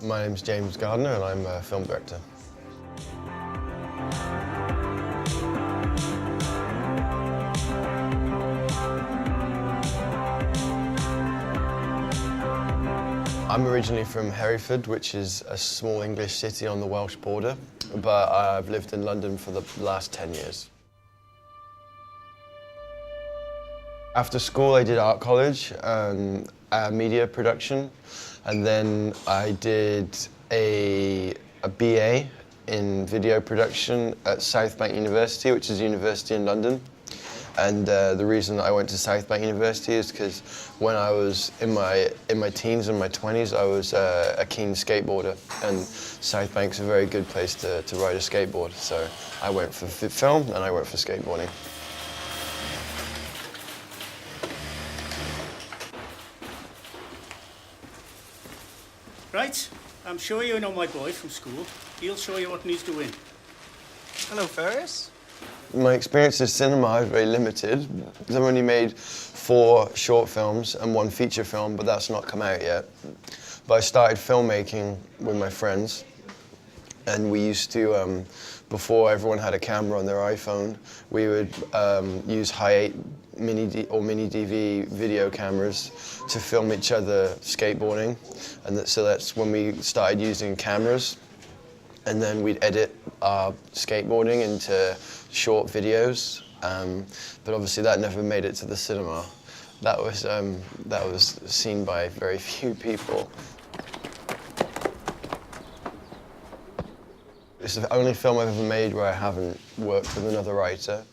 My name's James Gardner and I'm a film director. I'm originally from Hereford, which is a small English city on the Welsh border, but I've lived in London for the last 10 years. After school I did art college, media production, and then I did a BA in video production at South Bank University, which is a university in London. And the reason I went to South Bank University is because when I was in my teens and my 20s, I was a keen skateboarder, and South Bank's a very good place to ride a skateboard. So I went for film and I went for skateboarding. Right, I'm sure you know my boy from school. He'll show you what needs doing. Hello, Ferris. My experience in cinema is very limited, because I've only made 4 short films and 1 feature film, but that's not come out yet. But I started filmmaking with my friends, and we used to, before everyone had a camera on their iPhone, we would use high-8 mini DV video cameras to film each other skateboarding, and so that's when we started using cameras. And then we'd edit our skateboarding into short videos, but obviously that never made it to the cinema. That was seen by very few people. It's the only film I've ever made where I haven't worked with another writer,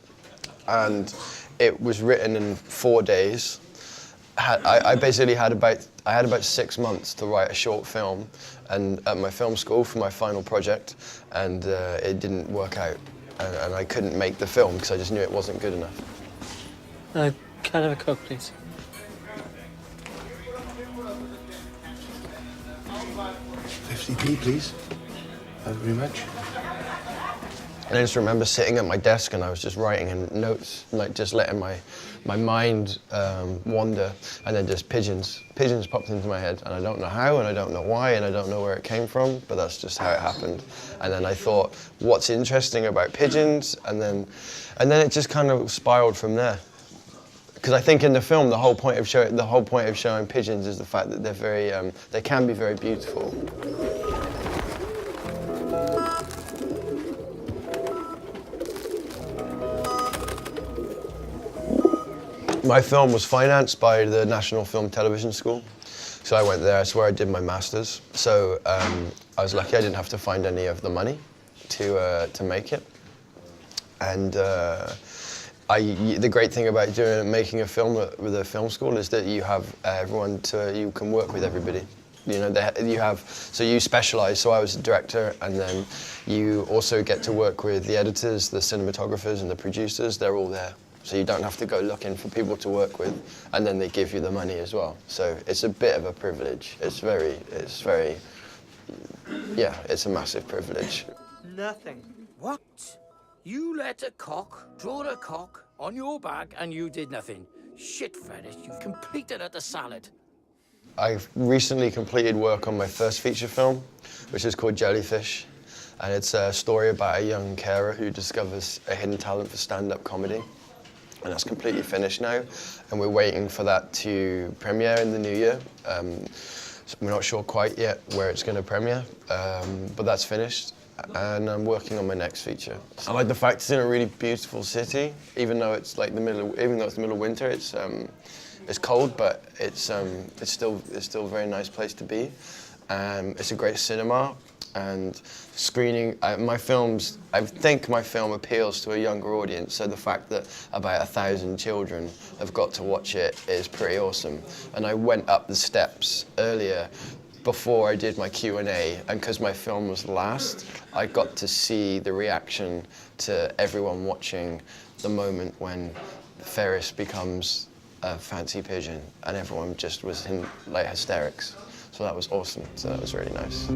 and it was written in 4 days. I basically had about 6 months to write a short film, and at my film school for my final project, and it didn't work out, and I couldn't make the film because I just knew it wasn't good enough. Can I have a Coke, please? £50p, please. Thank you very much. And I just remember sitting at my desk and I was just writing in notes, like just letting my mind wander, and then just pigeons popped into my head, and I don't know how, and I don't know why, and I don't know where it came from, but that's just how it happened. And then I thought, what's interesting about pigeons? And then it just kind of spiraled from there. Because I think in the film, the whole point of showing pigeons is the fact that they're very, they can be very beautiful. My film was financed by the National Film Television School, so I went there. That's where I did my masters. So I was lucky; I didn't have to find any of the money to make it. And the great thing about making a film with a film school is that you have you can work with everybody. You know, so you specialize. So I was a director, and then you also get to work with the editors, the cinematographers, and the producers. They're all there. So you don't have to go looking for people to work with, and then they give you the money as well. So it's a bit of a privilege. It's a massive privilege. Nothing. What? You let a cock draw a cock on your back and you did nothing? Shit, Ferris, you've completed at the salad. I've recently completed work on my first feature film, which is called Jellyfish. And it's a story about a young carer who discovers a hidden talent for stand-up comedy. And that's completely finished now, and we're waiting for that to premiere in the new year. So we're not sure quite yet where it's going to premiere, but that's finished, and I'm working on my next feature. I like the fact it's in a really beautiful city, even though it's like the middle of winter. It's cold, but it's still a very nice place to be. It's a great cinema. And screening my films, I think my film appeals to a younger audience, so the fact that about 1,000 children have got to watch it is pretty awesome. And I went up the steps earlier before I did my Q&A, and because my film was last, I got to see the reaction to everyone watching the moment when Ferris becomes a fancy pigeon, and everyone just was in like hysterics. So that was awesome, so that was really nice.